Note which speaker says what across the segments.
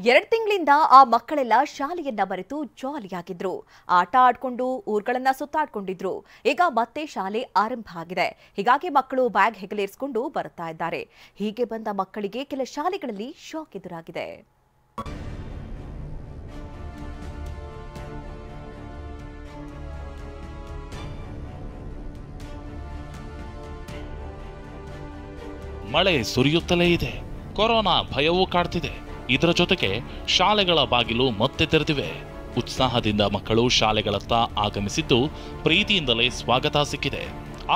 Speaker 1: 2 ತಿಂಗಳಿಂದ ಆ ಮಕ್ಕಳೆಲ್ಲ ಶಾಲೆಯನ್ನ ಮರೆತು ಜಾಲಿಯಾಗಿದ್ರು. ಆಟ ಆಡ್ಕೊಂಡು ಊರುಗಳನ್ನ ಸುತ್ತಾಡ್ಕೊಂಡಿದ್ರು. ಈಗ ಮತ್ತೆ ಶಾಲೆ ಆರಂಭ ಆಗಿದೆ. ಹೀಗಾಗಿ ಮಕ್ಕಳು ಬ್ಯಾಗ್ ಹೆಗಲೇರಿಸಿಕೊಂಡು ಬರ್ತಾ ಇದ್ದಾರೆ. ಹೀಗೆ ಬಂದ ಮಕ್ಕಳಿಗೆ ಕೆಲ ಶಾಲೆಗಳಲ್ಲಿ ಶಾಕ್ ಎದುರಾಗಿದೆ.
Speaker 2: ಮಳೆ ಸುರಿಯುತ್ತಲೇ ಇದೆ. ಕೊರೋನಾ ಭಯವೂ ಕಾಡ್ತಿದೆ. ಇದರ ಜೊತೆಗೆ ಶಾಲೆಗಳ ಬಾಗಿಲು ಮತ್ತೆ ತೆರೆದಿವೆ. ಉತ್ಸಾಹದಿಂದ ಮಕ್ಕಳು ಶಾಲೆಗಳತ್ತ ಆಗಮಿಸಿದ್ದು ಪ್ರೀತಿಯಿಂದಲೇ ಸ್ವಾಗತ ಸಿಕ್ಕಿದೆ.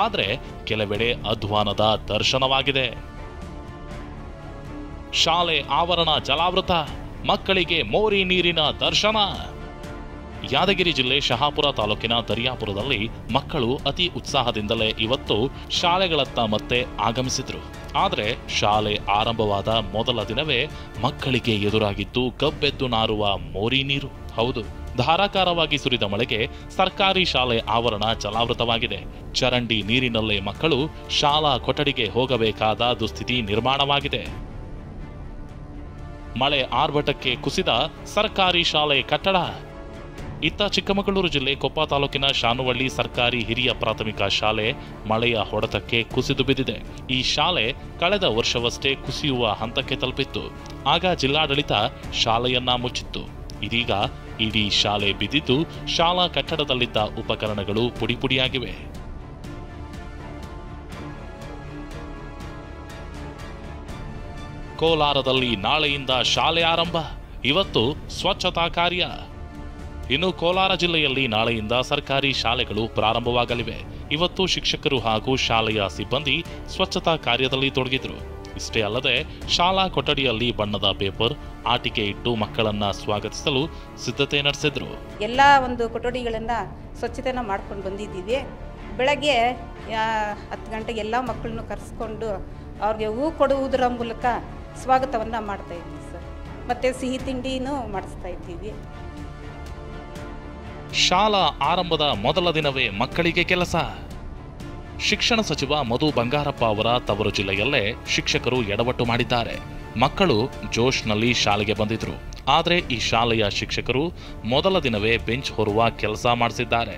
Speaker 2: ಆದರೆ ಕೆಲವೆಡೆ ಅಧ್ವಾನದ ದರ್ಶನವಾಗಿದೆ. ಶಾಲೆ ಆವರಣ ಜಲಾವೃತ, ಮಕ್ಕಳಿಗೆ ಮೋರಿ ನೀರಿನ ದರ್ಶನ. ಯಾದಗಿರಿ ಜಿಲ್ಲೆ ಶಹಾಪುರ ತಾಲೂಕಿನ ದರಿಯಾಪುರದಲ್ಲಿ ಮಕ್ಕಳು ಅತಿ ಉತ್ಸಾಹದಿಂದಲೇ ಇವತ್ತು ಶಾಲೆಗಳತ್ತ ಮತ್ತೆ ಆಗಮಿಸಿದ್ರು. ಆದರೆ ಶಾಲೆ ಆರಂಭವಾದ ಮೊದಲ ದಿನವೇ ಮಕ್ಕಳಿಗೆ ಎದುರಾಗಿದ್ದು ಕಬ್ಬೆದ್ದು ನಾರುವ ಮೋರಿ ನೀರು. ಹೌದು, ಧಾರಾಕಾರವಾಗಿ ಸುರಿದ ಮಳೆಗೆ ಸರ್ಕಾರಿ ಶಾಲೆ ಆವರಣ ಜಲಾವೃತವಾಗಿದೆ. ಚರಂಡಿ ನೀರಿನಲ್ಲೇ ಮಕ್ಕಳು ಶಾಲಾ ಕೊಠಡಿಗೆ ಹೋಗಬೇಕಾದ ದುಸ್ಥಿತಿ ನಿರ್ಮಾಣವಾಗಿದೆ. ಮಳೆ ಆರ್ಭಟಕ್ಕೆ ಕುಸಿದ ಸರ್ಕಾರಿ ಶಾಲೆ ಕಟ್ಟಡ. ಇತ್ತ ಚಿಕ್ಕಮಗಳೂರು ಜಿಲ್ಲೆ ಕೊಪ್ಪ ತಾಲೂಕಿನ ಶಾನುವಳ್ಳಿ ಸರ್ಕಾರಿ ಹಿರಿಯ ಪ್ರಾಥಮಿಕ ಶಾಲೆ ಮಳೆಯ ಹೊಡೆತಕ್ಕೆ ಕುಸಿದು ಬಿದ್ದಿದೆ. ಈ ಶಾಲೆ ಕಳೆದ ವರ್ಷವಷ್ಟೇ ಕುಸಿಯುವ ಹಂತಕ್ಕೆ ತಲುಪಿತ್ತು. ಆಗ ಜಿಲ್ಲಾಡಳಿತ ಶಾಲೆಯನ್ನ ಮುಚ್ಚಿತ್ತು. ಇದೀಗ ಇಡೀ ಶಾಲೆ ಬಿದ್ದಿದ್ದು ಶಾಲಾ ಕಟ್ಟಡದಲ್ಲಿದ್ದ ಉಪಕರಣಗಳು ಪುಡಿಪುಡಿಯಾಗಿವೆ. ಕೋಲಾರದಲ್ಲಿ ನಾಳೆಯಿಂದ ಶಾಲೆ ಆರಂಭ. ಇವತ್ತು ಸ್ವಚ್ಛತಾ ಕಾರ್ಯ. ಇನ್ನು ಕೋಲಾರ ಜಿಲ್ಲೆಯಲ್ಲಿ ನಾಳೆಯಿಂದ ಸರ್ಕಾರಿ ಶಾಲೆಗಳು ಪ್ರಾರಂಭವಾಗಲಿವೆ. ಇವತ್ತು ಶಿಕ್ಷಕರು ಹಾಗೂ ಶಾಲೆಯ ಸಿಬ್ಬಂದಿ ಸ್ವಚ್ಛತಾ ಕಾರ್ಯದಲ್ಲಿ ತೊಡಗಿದ್ರು. ಇಷ್ಟೇ ಅಲ್ಲದೆ ಶಾಲಾ ಕೊಠಡಿಯಲ್ಲಿ ಬಣ್ಣದ ಪೇಪರ್, ಆಟಿಕೆ ಇಟ್ಟು ಮಕ್ಕಳನ್ನ ಸ್ವಾಗತಿಸಲು ಸಿದ್ಧತೆ ನಡೆಸಿದ್ರು.
Speaker 3: ಎಲ್ಲ ಒಂದು ಕೊಠಡಿಗಳನ್ನ ಸ್ವಚ್ಛತೆನ ಮಾಡ್ಕೊಂಡು ಬಂದಿದ್ದೀವಿ. ಬೆಳಗ್ಗೆ 10 ಗಂಟೆಗೆ ಎಲ್ಲ ಮಕ್ಕಳನ್ನು ಕರೆಸ್ಕೊಂಡು ಅವ್ರಿಗೆ ಹೂ ಕೊಡುವುದರ ಮೂಲಕ ಸ್ವಾಗತವನ್ನು ಮಾಡ್ತಾ ಇದ್ದೀವಿ ಸರ್. ಮತ್ತು ಸಿಹಿ ತಿಂಡಿನೂ ಮಾಡಿಸ್ತಾ ಇದ್ದೀವಿ.
Speaker 2: ಶಾಲಾ ಆರಂಭದ ಮೊದಲ ದಿನವೇ ಮಕ್ಕಳಿಗೆ ಕೆಲಸ. ಶಿಕ್ಷಣ ಸಚಿವ ಮಧು ಬಂಗಾರಪ್ಪ ಅವರ ತವರು ಜಿಲ್ಲೆಯಲ್ಲೇ ಶಿಕ್ಷಕರು ಎಡವಟ್ಟು ಮಾಡಿದ್ದಾರೆ. ಮಕ್ಕಳು ಜೋಶ್ನಲ್ಲಿ ಶಾಲೆಗೆ ಬಂದಿದ್ರು. ಆದರೆ ಈ ಶಾಲೆಯ ಶಿಕ್ಷಕರು ಮೊದಲ ದಿನವೇ ಬೆಂಚ್ ಹೊರುವ ಕೆಲಸ ಮಾಡಿಸಿದ್ದಾರೆ.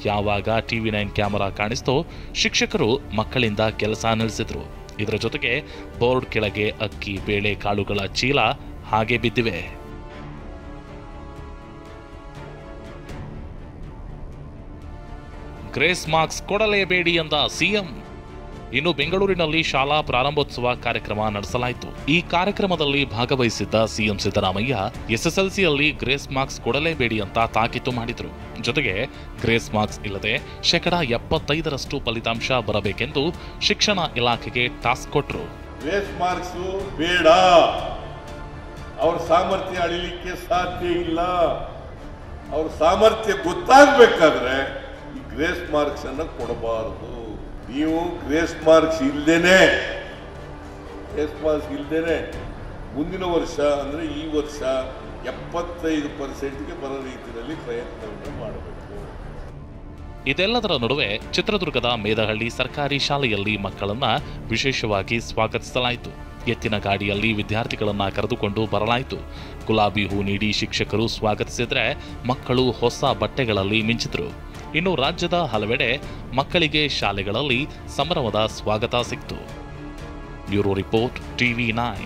Speaker 2: ಯಾವಾಗ TV9 ಕ್ಯಾಮೆರಾ ಕಾಣಿಸ್ತೋ ಶಿಕ್ಷಕರು ಮಕ್ಕಳಿಂದ ಕೆಲಸ ನಿಲ್ಲಿಸಿದ್ರು. ಇದರ ಜೊತೆಗೆ ಬೋರ್ಡ್ ಕೆಳಗೆ ಅಕ್ಕಿ, ಬೇಳೆ, ಕಾಳುಗಳ ಚೀಲ ಹಾಗೆ ಬಿದ್ದಿವೆ. ಗ್ರೇಸ್ ಮಾರ್ಕ್ಸ್ ಕೊಡಲೇಬೇಡಿ ಎಂದ ಸಿಎಂ. ಇನ್ನು ಬೆಂಗಳೂರಿನಲ್ಲಿ ಶಾಲಾ ಪ್ರಾರಂಭೋತ್ಸವ ಕಾರ್ಯಕ್ರಮ ನಡೆಸಲಾಯಿತು. ಈ ಕಾರ್ಯಕ್ರಮದಲ್ಲಿ ಭಾಗವಹಿಸಿದ್ದ ಸಿಎಂ ಸಿದ್ದರಾಮಯ್ಯ SSLCಯಲ್ಲಿ ಗ್ರೇಸ್ ಮಾರ್ಕ್ಸ್ ಕೊಡಲೇಬೇಡಿ ಅಂತ ತಾಕೀತು ಮಾಡಿದ್ರು. ಜೊತೆಗೆ ಗ್ರೇಸ್ ಮಾರ್ಕ್ಸ್ ಇಲ್ಲದೆ 75% ಫಲಿತಾಂಶ ಬರಬೇಕೆಂದು ಶಿಕ್ಷಣ ಇಲಾಖೆಗೆ ಟಾಸ್ಕ್ ಕೊಟ್ಟರು.
Speaker 4: ಗ್ರೇಸ್ ಮಾರ್ಕ್ಸ್ ಬೇಡ, ಅವ್ರ ಸಾಮರ್ಥ್ಯ ಅಳಿಲಿಕ್ಕೆ ಸಾಧ್ಯ ಇಲ್ಲ. ಅವ್ರ ಸಾಮರ್ಥ್ಯ ಗೊತ್ತಾಗಬೇಕಾದ್ರೆ ಈ ಗ್ರೇಸ್ ಮಾರ್ಕ್ಸ್ ಅನ್ನು ಕೊಡಬಾರದು. ನೀವು ಗ್ರೇಸ್ ಮಾರ್ಕ್ಸ್ ಇಲ್ದೇನೆ ಮುಂದಿನ ವರ್ಷ ಅಂದರೆ ಈ ವರ್ಷ 75%ಗೆ ಬರೋ ರೀತಿಯಲ್ಲಿ ಪ್ರಯತ್ನವನ್ನು ಮಾಡಬೇಕು.
Speaker 2: ಇದೆಲ್ಲದರ ನಡುವೆ ಚಿತ್ರದುರ್ಗದ ಮೇದಹಳ್ಳಿ ಸರ್ಕಾರಿ ಶಾಲೆಯಲ್ಲಿ ಮಕ್ಕಳನ್ನ ವಿಶೇಷವಾಗಿ ಸ್ವಾಗತಿಸಲಾಯಿತು. ಎತ್ತಿನ ಗಾಡಿಯಲ್ಲಿ ವಿದ್ಯಾರ್ಥಿಗಳನ್ನ ಕರೆದುಕೊಂಡು ಬರಲಾಯಿತು. ಗುಲಾಬಿ ಹೂ ನೀಡಿ ಶಿಕ್ಷಕರು ಸ್ವಾಗತಿಸಿದ್ರೆ ಮಕ್ಕಳು ಹೊಸ ಬಟ್ಟೆಗಳಲ್ಲಿ ಮಿಂಚಿದ್ರು. ಇನ್ನು ರಾಜ್ಯದ ಹಲವೆಡೆ ಮಕ್ಕಳಿಗೆ ಶಾಲೆಗಳಲ್ಲಿ ಸಂಭ್ರಮದ ಸ್ವಾಗತ ಸಿಕ್ತು. Bureau report TV9.